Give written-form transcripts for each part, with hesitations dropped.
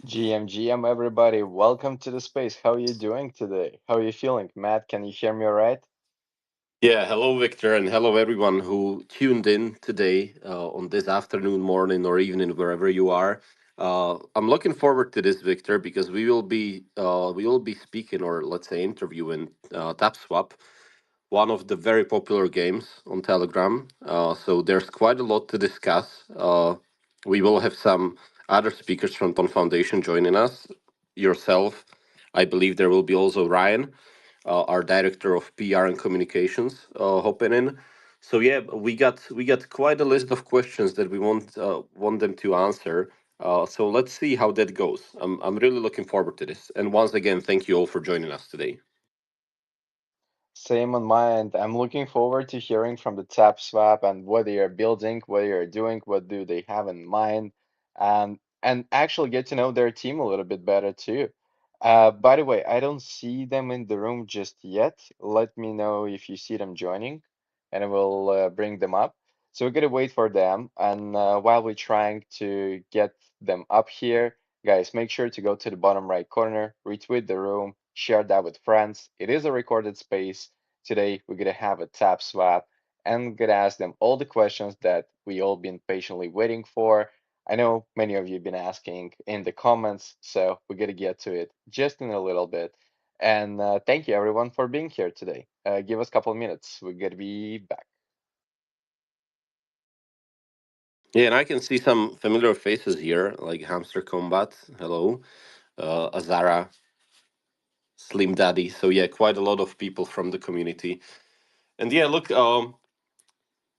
GM, everybody. Welcome to the space. How are you doing today? How are you feeling? Matt, can you hear me all right? Yeah, hello, Victor, and hello, everyone who tuned in today on this afternoon, morning, or evening, wherever you are. I'm looking forward to this, Victor, because we will be speaking, or let's say interviewing Tapswap, one of the very popular games on Telegram. So there's quite a lot to discuss. We will have some other speakers from Ton Foundation joining us. Yourself, I believe there will be also Ryan, our director of PR and communications, hopping in. So yeah, we got quite a list of questions that we want them to answer. So let's see how that goes. I'm really looking forward to this. And once again, thank you all for joining us today. Same on my end. I'm looking forward to hearing from the Tapswap and what they are building, what they are doing, what do they have in mind, and actually get to know their team a little bit better too. By the way, I don't see them in the room just yet. Let me know if you see them joining, and I will bring them up. So we're gonna wait for them, and while we're trying to get them up here, guys, make sure to go to the bottom right corner, retweet the room, share that with friends. It is a recorded space. Today, we're going to have a tap swap and going to ask them all the questions that we all been patiently waiting for. I know many of you have been asking in the comments, so we're going to get to it just in a little bit. And thank you everyone for being here today. Give us a couple of minutes. We're going to be back. Yeah, and I can see some familiar faces here, like Hamster Combat. Hello, Azara, Slim Daddy. So yeah, quite a lot of people from the community. And yeah, look,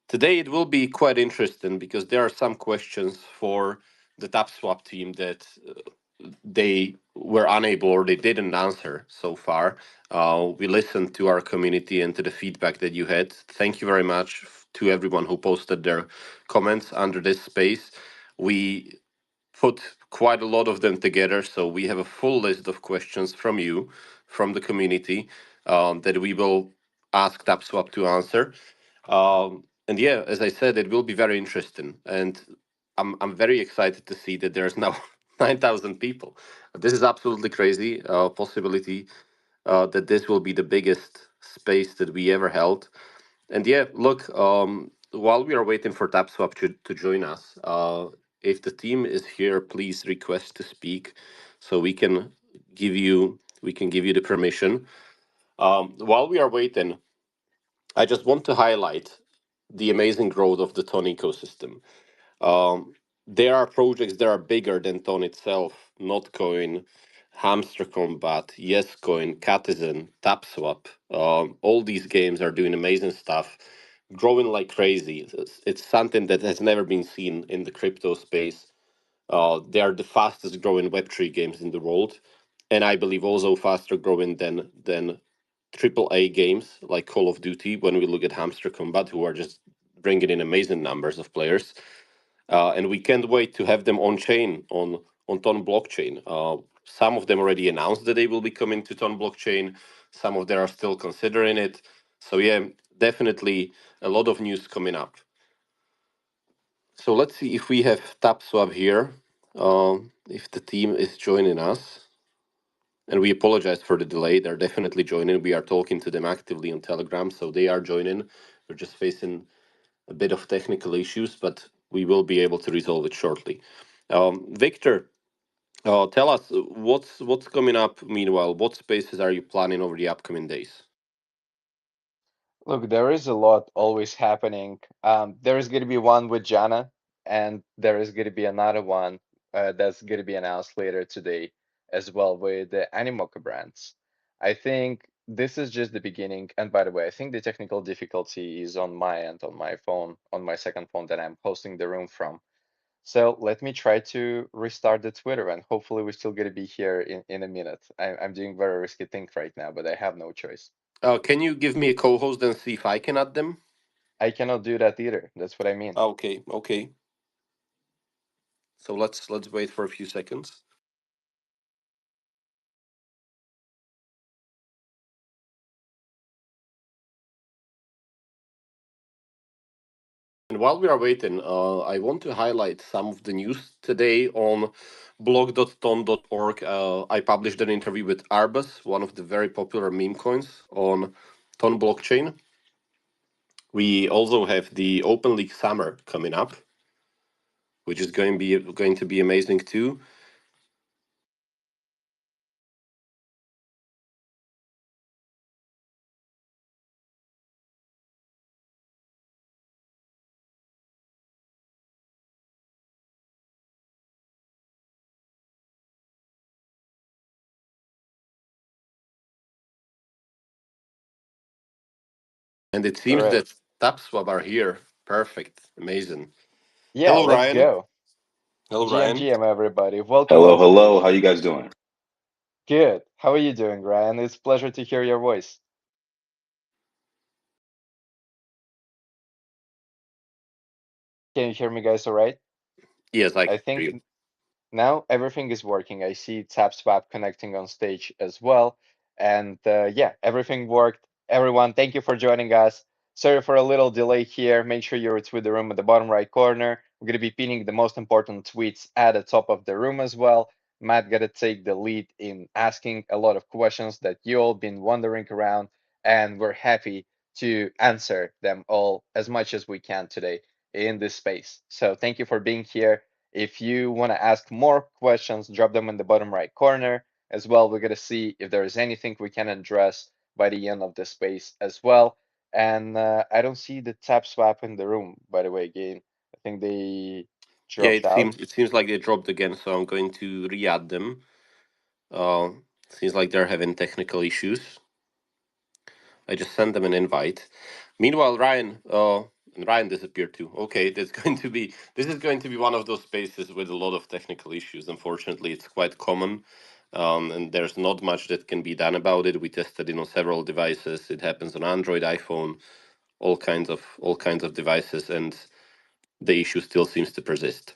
today it will be quite interesting because there are some questions for the TapSwap team that they were unable or they didn't answer so far. We listened to our community and to the feedback that you had. Thank you very much to everyone who posted their comments under this space. We put quite a lot of them together, so we have a full list of questions from you, from the community, that we will ask TapSwap to answer. And yeah, as I said, it will be very interesting, and I'm very excited to see that there's now 9,000 people. This is absolutely crazy. Possibility that this will be the biggest space that we ever held. And yeah, look, while we are waiting for TapSwap to join us, if the team is here, please request to speak, so we can give you the permission. While we are waiting, I just want to highlight the amazing growth of the Ton ecosystem. There are projects that are bigger than Ton itself, Notcoin, Hamster Combat, YesCoin, Catizen, Tapswap. All these games are doing amazing stuff, growing like crazy. It's something that has never been seen in the crypto space. They are the fastest growing Web3 games in the world, and I believe also faster growing than AAA games like Call of Duty. When we look at Hamster Combat, who are just bringing in amazing numbers of players, and we can't wait to have them on chain on Ton blockchain. Some of them already announced that they will be coming to Ton blockchain. Some of them are still considering it. So yeah, definitely a lot of news coming up. So let's see if we have TapSwap here. If the team is joining us, and we apologize for the delay. They're definitely joining. We are talking to them actively on Telegram, so they are joining. We're just facing a bit of technical issues, but we will be able to resolve it shortly. Victor, tell us what's coming up. Meanwhile, what spaces are you planning over the upcoming days? Look, there is a lot always happening. There is going to be one with Jana, and there is going to be another one that's going to be announced later today as well with the Animoca brands. I think this is just the beginning. And by the way, I think the technical difficulty is on my end, on my phone, on my second phone that I'm hosting the room from. So let me try to restart the Twitter, and hopefully we're still going to be here in a minute. I'm doing very risky thing right now, but I have no choice. Can you give me a co-host and see if I can add them? I cannot do that either. That's what I mean. Okay, okay. So let's wait for a few seconds. And while we are waiting, I want to highlight some of the news today on blog.ton.org. I published an interview with Arbus, one of the very popular meme coins on Ton blockchain. We also have the Open League Summer coming up, which is going to be amazing too. And it seems Correct. that Tapswap are here. Perfect. Amazing. Yeah, Hello, let's Ryan. go. Hello, GM, Ryan. GM, everybody. Welcome Hello, on hello. stage. How you guys doing? Good. How are you doing, Ryan? It's a pleasure to hear your voice. Can you hear me, guys? All right? Yes, I I can hear think you. now everything is working. I see Tapswap connecting on stage as well. And yeah, everything worked. Everyone, thank you for joining us. Sorry for a little delay here. Make sure you're with the room at the bottom right corner. We're going to be pinning the most important tweets at the top of the room as well. Matt got to take the lead in asking a lot of questions that you all been wondering around, and we're happy to answer them all as much as we can today in this space. So thank you for being here. If you want to ask more questions, drop them in the bottom right corner as well. We're going to see if there is anything we can address by the end of the space as well. And I don't see the tap swap in the room, by the way, again. I think they Yeah, dropped out. it seems like they dropped again, so I'm going to re-add them. Uh, Seems like they're having technical issues. I just sent them an invite. Meanwhile, Ryan disappeared too. Okay, this is going to be one of those spaces with a lot of technical issues. Unfortunately, it's quite common, and there's not much that can be done about it. We tested it on several devices. It happens on Android, iPhone, all kinds of devices, and the issue still seems to persist.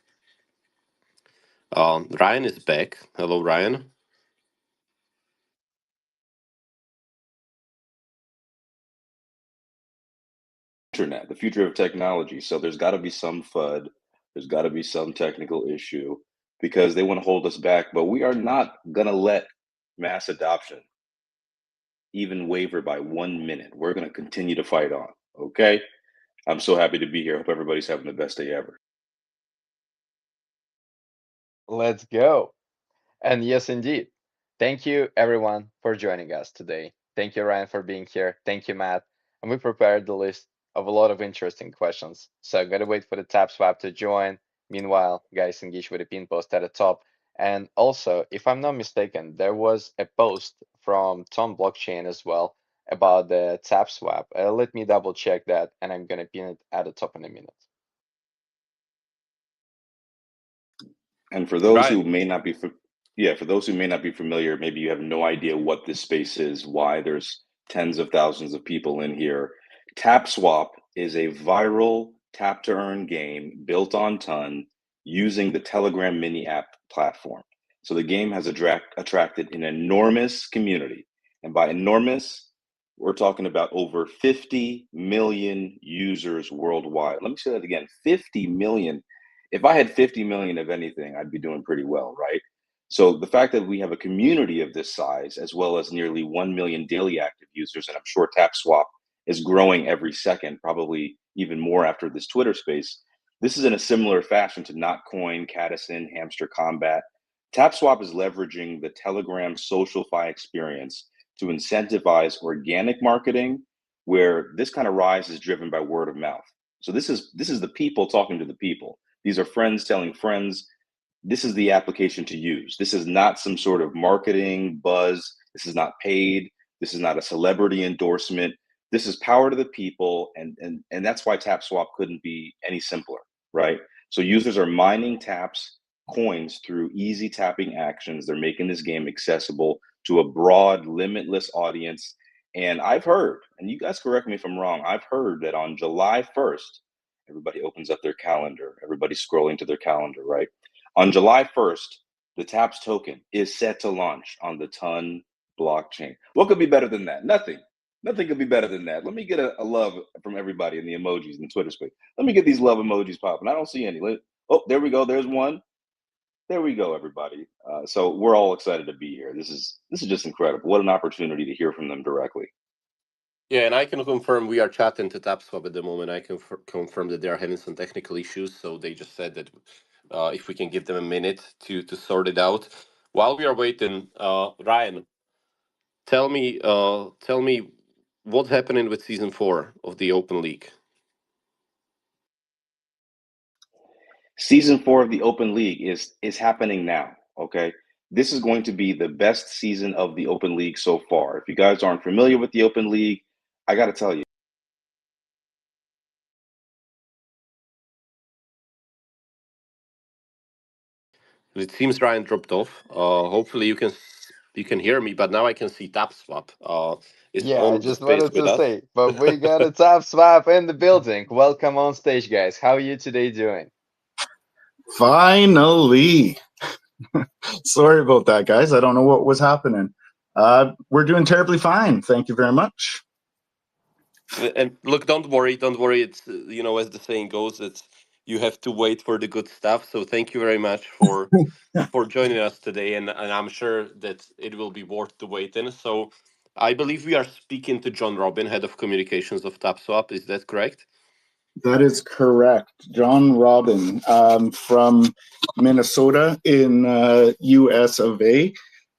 Ryan is back. Hello, Ryan. Internet, the future of technology. So there's got to be some FUD. There's got to be some technical issue because they want to hold us back. But we are not going to let mass adoption even waver by 1 minute. We're going to continue to fight on. Okay. I'm so happy to be here. Hope everybody's having the best day ever. Let's go. And yes, indeed. Thank you, everyone, for joining us today. Thank you, Ryan, for being here. Thank you, Matt. And we prepared the list of a lot of interesting questions. So gotta wait for the tap swap to join. Meanwhile, guys, engage with the pin post at the top. And also, if I'm not mistaken, there was a post from Tom Blockchain as well about the tap swap. Let me double check that, and I'm gonna pin it at the top in a minute. And for those who Ryan. may not be, yeah, for those who may not be familiar, maybe you have no idea what this space is, why there's tens of thousands of people in here. Tapswap is a viral tap to earn game built on Ton using the Telegram mini app platform. So the game has attracted an enormous community. And by enormous, we're talking about over 50 million users worldwide. Let me say that again, 50 million. If I had 50 million of anything, I'd be doing pretty well, right? So the fact that we have a community of this size, as well as nearly 1 million daily active users, and I'm sure TapSwap is growing every second, probably even more after this Twitter space. This is in a similar fashion to Notcoin, Cadison, Hamster Combat. TapSwap is leveraging the Telegram SocialFi experience to incentivize organic marketing, where this kind of rise is driven by word of mouth. So this is the people talking to the people. These are friends telling friends. This is the application to use. This is not some sort of marketing buzz. This is not paid. This is not a celebrity endorsement. This is power to the people, and that's why TapSwap couldn't be any simpler, right? So users are mining taps coins through easy tapping actions. They're making this game accessible to a broad, limitless audience. And I've heard, and you guys correct me if I'm wrong, I've heard that on July 1st, everybody opens up their calendar, everybody's scrolling to their calendar, right? On July 1st, the TAPS token is set to launch on the Ton blockchain. What could be better than that? Nothing. Nothing could be better than that. Let me get a love from everybody in the emojis in the Twitter space. Let me get these love emojis popping. I don't see any. Oh, there we go. There's one. There we go, everybody. So we're all excited to be here. This is just incredible. What an opportunity to hear from them directly. Yeah, and I can confirm we are chatting to Tapswap at the moment. I can confirm that they are having some technical issues, so they just said that if we can give them a minute to sort it out. While we are waiting, Ryan, tell me what's happening with season 4 of the Open League. Season 4 of the Open League is happening now. Okay, this is going to be the best season of the Open League so far. If you guys aren't familiar with the Open League, I got to tell you. It seems Ryan dropped off. Hopefully you can hear me, but now I can see Tapswap is Yeah, I on the just space wanted with to us. say, but we got a top swap in the building. Welcome on stage, guys. How are you today doing? Finally. Sorry about that, guys. I don't know what was happening. We're doing terribly fine. Thank you very much. And look, don't worry, don't worry. It's as the saying goes, it's you have to wait for the good stuff. So thank you very much for joining us today, and I'm sure that it will be worth the waiting. So I believe we are speaking to John Robin, head of communications of Tapswap. Is that correct? That is correct. John Robin from Minnesota in US of A.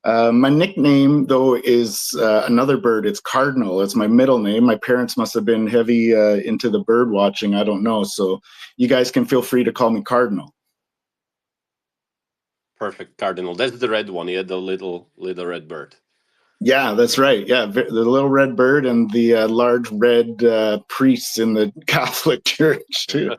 My nickname, though, is another bird. It's Cardinal. It's my middle name. My parents must have been heavy into the bird watching. I don't know. So you guys can feel free to call me Cardinal. Perfect, Cardinal. That's the red one. Yeah, the little red bird. Yeah, that's right. Yeah, the little red bird and the large red priests in the Catholic Church too.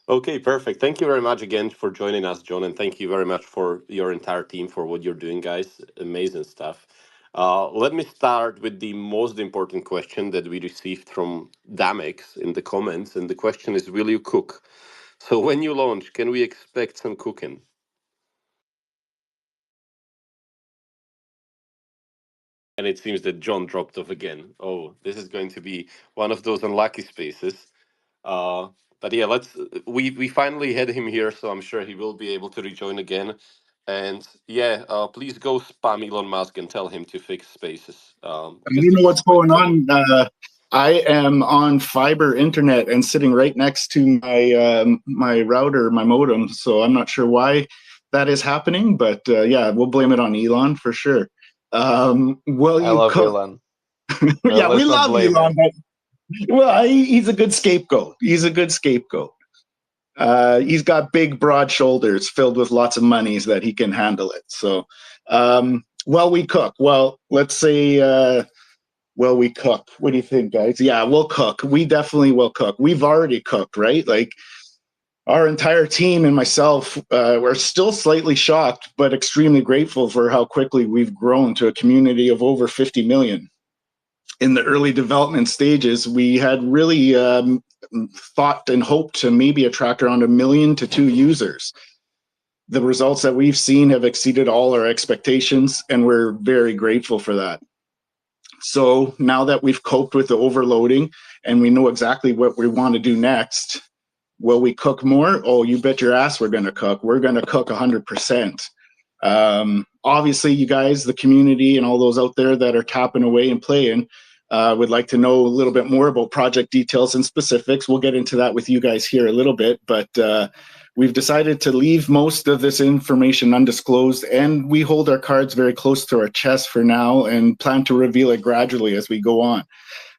Okay, perfect. Thank you very much again for joining us, John, and thank you very much for your entire team for what you're doing, guys. Amazing stuff. Let me start with the most important question that we received from Damex in the comments, and the question is, will you cook? So when you launch, can we expect some cooking? And it seems that John dropped off again. Oh, this is going to be one of those unlucky spaces. Uh, but yeah, we finally had him here, so I'm sure he will be able to rejoin again. And yeah, please go spam Elon Musk and tell him to fix spaces I because don't know this is what's quite going common. on. I am on fiber internet and sitting right next to my router, my modem. So I'm not sure why that is happening, but yeah, we'll blame it on Elon for sure. Will I you love cook? Elon, but Yeah, we let's not love blame Elon, him. but well, he's a good scapegoat. He's a good scapegoat. He's got big, broad shoulders filled with lots of monies that he can handle it. So, well, we cook. Well, let's say, well, we cook. What do you think, guys? Yeah, we'll cook. We definitely will cook. We've already cooked, right? Like our entire team and myself, we're still slightly shocked, but extremely grateful for how quickly we've grown to a community of over 50 million. In the early development stages, we had really thought and hoped to maybe attract around 1 million to 2 users. The results that we've seen have exceeded all our expectations, and we're very grateful for that. So now that we've coped with the overloading and we know exactly what we want to do next, will we cook more? Oh, you bet your ass we're going to cook. We're going to cook 100%. Obviously, you guys, the community, and all those out there that are tapping away and playing would like to know a little bit more about project details and specifics. We'll get into that with you guys here a little bit, but we've decided to leave most of this information undisclosed, and we hold our cards very close to our chest for now and plan to reveal it gradually as we go on.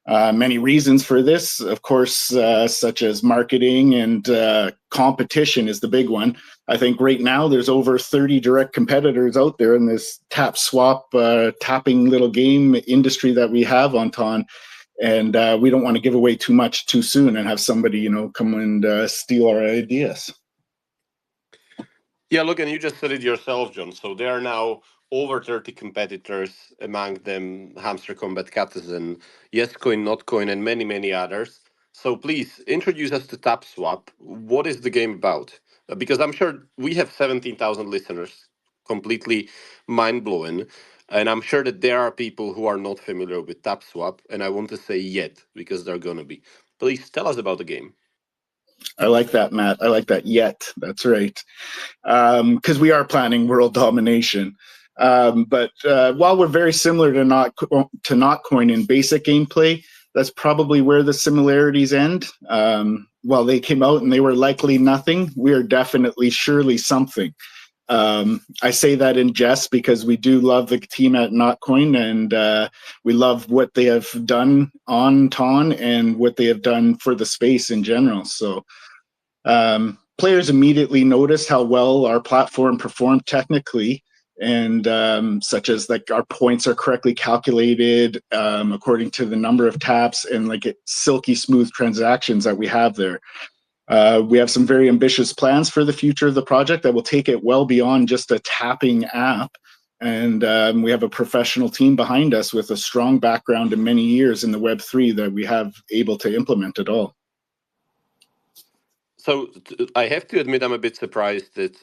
Many reasons for this, of course, such as marketing and competition is the big one. I think right now there's over 30 direct competitors out there in this tap swap tapping little game industry that we have on Ton. And we don't want to give away too much too soon and have somebody, come and steal our ideas. Yeah, look, and you just said it yourself, John. So there are now over 30 competitors, among them Hamster Combat Citizen, Yes Coin, Not Coin, and many, many others. So please introduce us to TapSwap. What is the game about? Because I'm sure we have 17,000 listeners, completely mind blowing. And I'm sure that there are people who are not familiar with Tapswap, and I want to say yet because they're gonna be. Please tell us about the game. I like that, Matt. I like that. Yet, that's right. Because we are planning world domination. But while we're very similar to Notcoin in basic gameplay, that's probably where the similarities end. While they came out and they were likely nothing, we are definitely, surely something. I say that in jest because we do love the team at Notcoin, and we love what they have done on Ton and what they have done for the space in general. So players immediately noticed how well our platform performed technically, and such as like our points are correctly calculated according to the number of taps and like silky smooth transactions that we have there. We have some very ambitious plans for the future of the project that will take it well beyond just a tapping app. And we have a professional team behind us with a strong background in many years in the Web3 that we have able to implement it all. So I have to admit, I'm a bit surprised that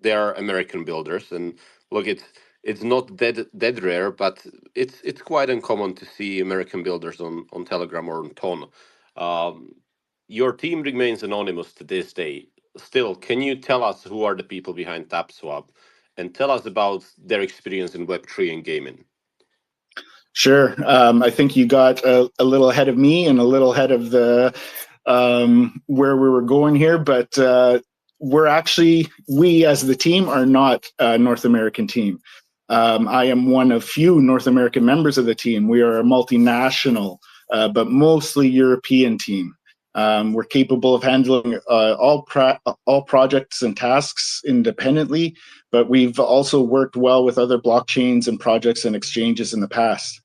they are American builders. And look, it's not dead rare, but it's quite uncommon to see American builders on Telegram or on Ton. Um, your team remains anonymous to this day. Still, can you tell us who are the people behind Tapswap, and tell us about their experience in Web3 and gaming? Sure. I think you got a little ahead of me and a little ahead of the where we were going here, but we as the team are not a North American team. I am one of few North American members of the team. We are a multinational, but mostly European team. We're capable of handling all projects and tasks independently, but we've also worked well with other blockchains and projects and exchanges in the past.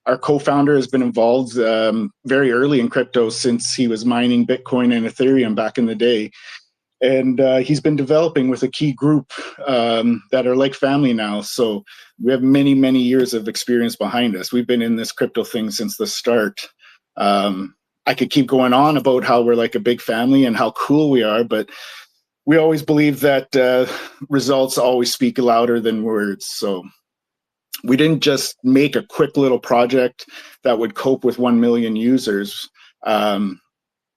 Our co-founder has been involved very early in crypto since he was mining Bitcoin and Ethereum back in the day. And he's been developing with a key group that are like family now. So we have many, many years of experience behind us. We've been in this crypto thing since the start. I could keep going on about how we're like a big family and how cool we are, but we always believe that results always speak louder than words. So we didn't just make a quick little project that would cope with 1 million users.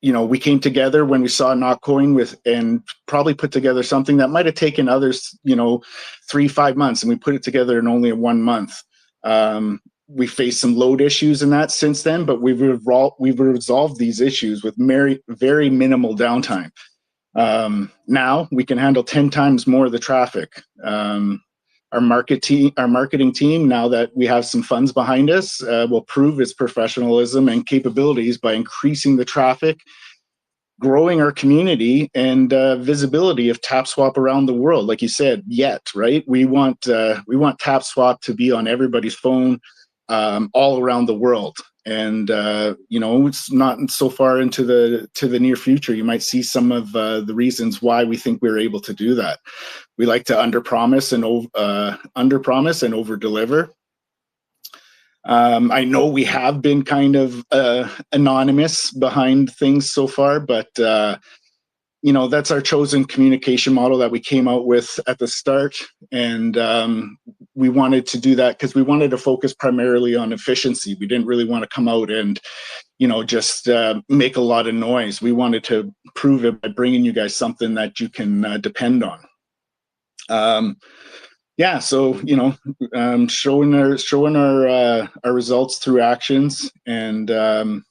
We came together when we saw Notcoin and probably put together something that might have taken others, 3-5 months, and we put it together in only 1 month. We faced some load issues in that since then, but we've resolved these issues with very, very minimal downtime. Now we can handle 10 times more of the traffic. Our marketing team, now that we have some funds behind us, will prove its professionalism and capabilities by increasing the traffic, growing our community, and visibility of Tapswap around the world. Like you said, right? We want Tapswap to be on everybody's phone, all around the world. And it's not so far into the near future. You might see some of the reasons why we think we're able to do that. We like to underpromise and over-deliver. I know we have been kind of anonymous behind things so far, but that's our chosen communication model that we came out with at the start. And we wanted to do that because we wanted to focus primarily on efficiency. We didn't really want to come out and, just make a lot of noise. We wanted to prove it by bringing you guys something that you can depend on. Showing our results through actions, and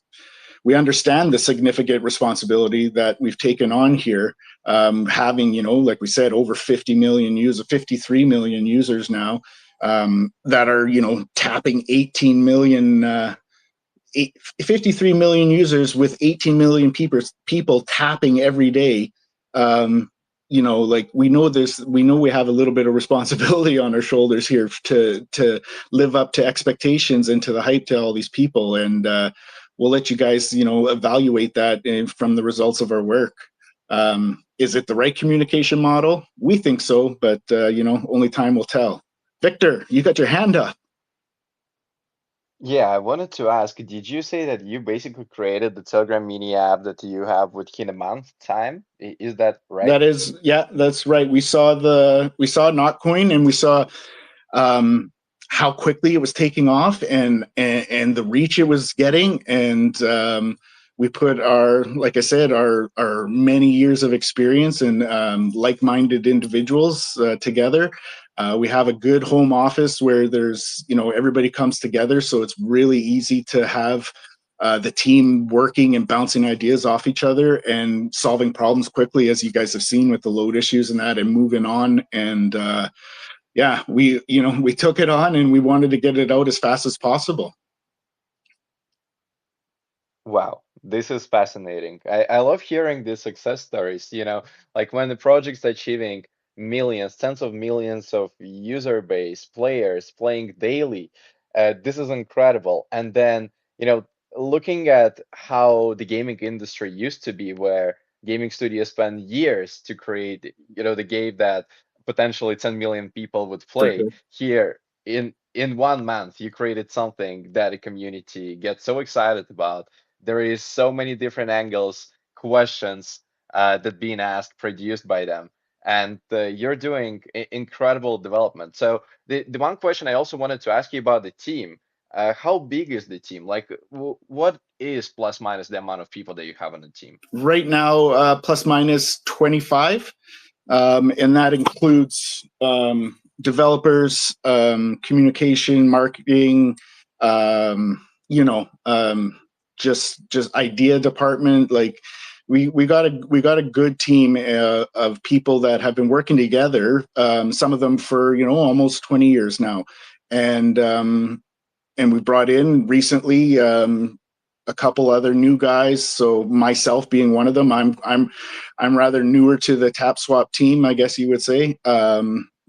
we understand the significant responsibility that we've taken on here, having, like we said, over 53 million users now, that are, tapping 53 million users with 18 million people tapping every day. We know we have a little bit of responsibility on our shoulders here to live up to expectations and to the hype to all these people. And we'll let you guys, evaluate that from the results of our work. Is it the right communication model? We think so, but only time will tell. Victor, you got your hand up. Yeah, I wanted to ask, did you say that you basically created the Telegram mini app that you have within a month time? Is that right? Yeah, that's right. We saw Notcoin, and we saw how quickly it was taking off and the reach it was getting. And we put our, like I said, our many years of experience and like-minded individuals together. We have a good home office where there's, everybody comes together. So it's really easy to have the team working and bouncing ideas off each other and solving problems quickly, as you guys have seen with the load issues and that, and moving on. And yeah, we took it on and we wanted to get it out as fast as possible. Wow, this is fascinating. I love hearing these success stories, like when the project's achieving millions, tens of millions of user base, players playing daily. This is incredible. And then, you know, looking at how the gaming industry used to be, where gaming studios spend years to create, the game that potentially 10 million people would For play. sure. Here, in 1 month, you created something that a community gets so excited about. There is so many different angles, questions that being asked, produced by them, and you're doing incredible development. So the one question I also wanted to ask you about the team, how big is the team? Like, what is plus minus the amount of people that you have on the team? Right now, plus minus 25. And that includes developers, communication, marketing, just idea department. Like we got a good team of people that have been working together. Some of them for almost 20 years now, and we brought in recently a couple other new guys. So myself being one of them, I'm rather newer to the Tapswap team, I guess you would say.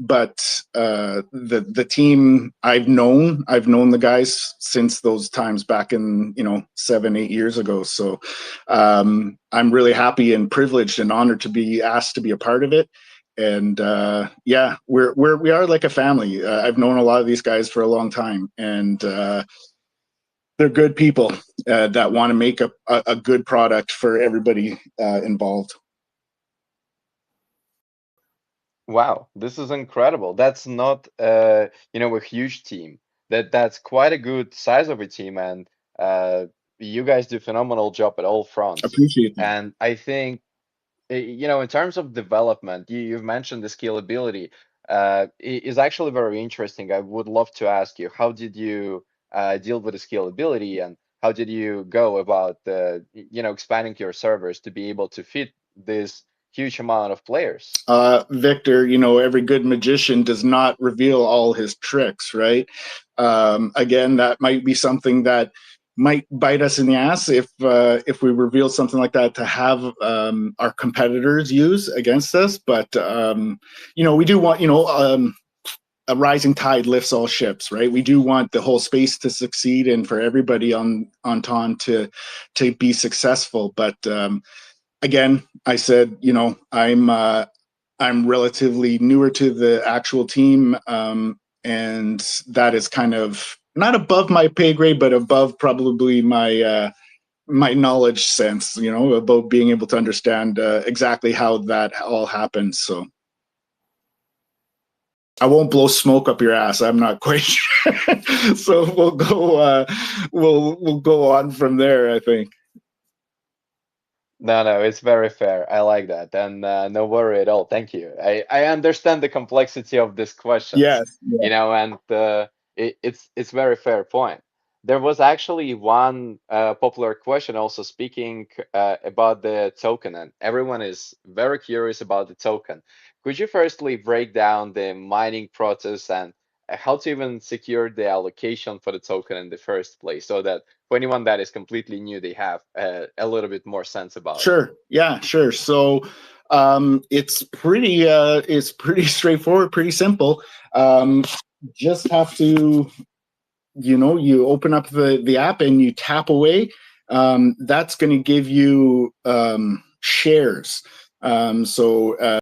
But the team I've known the guys since those times back in 7-8 years ago. So I'm really happy and privileged and honored to be asked to be a part of it. And yeah, we are like a family. I've known a lot of these guys for a long time, and they're good people that want to make a good product for everybody involved. Wow, this is incredible. That's not a huge team. That's quite a good size of a team, and uh, you guys do phenomenal job at all fronts. Appreciate that. And I think in terms of development, you've mentioned the scalability. Is actually very interesting. I would love to ask you, how did you deal with the scalability, and how did you go about expanding your servers to be able to fit this huge amount of players? Victor, every good magician does not reveal all his tricks, right? Again, that might be something that might bite us in the ass if we reveal something like that to have our competitors use against us. But we do want a rising tide lifts all ships, right? We do want the whole space to succeed and for everybody on TON to be successful. But again, I said, I'm relatively newer to the actual team, and that is kind of not above my pay grade, but above probably my knowledge sense, about being able to understand exactly how that all happens. So I won't blow smoke up your ass. I'm not quite sure. So we'll go. We'll go on from there, I think. No, it's very fair. I like that, and no worry at all. Thank you. I understand the complexity of these questions, Yes. Yeah. and it's very fair point. There was actually one popular question also speaking about the token, and everyone is very curious about the token. Could you firstly break down the mining process and how to even secure the allocation for the token in the first place, so that for anyone that is completely new, they have a little bit more sense about it? Sure. Yeah, sure. So it's pretty straightforward, pretty simple. Just have to, you open up the app and you tap away. That's going to give you shares. So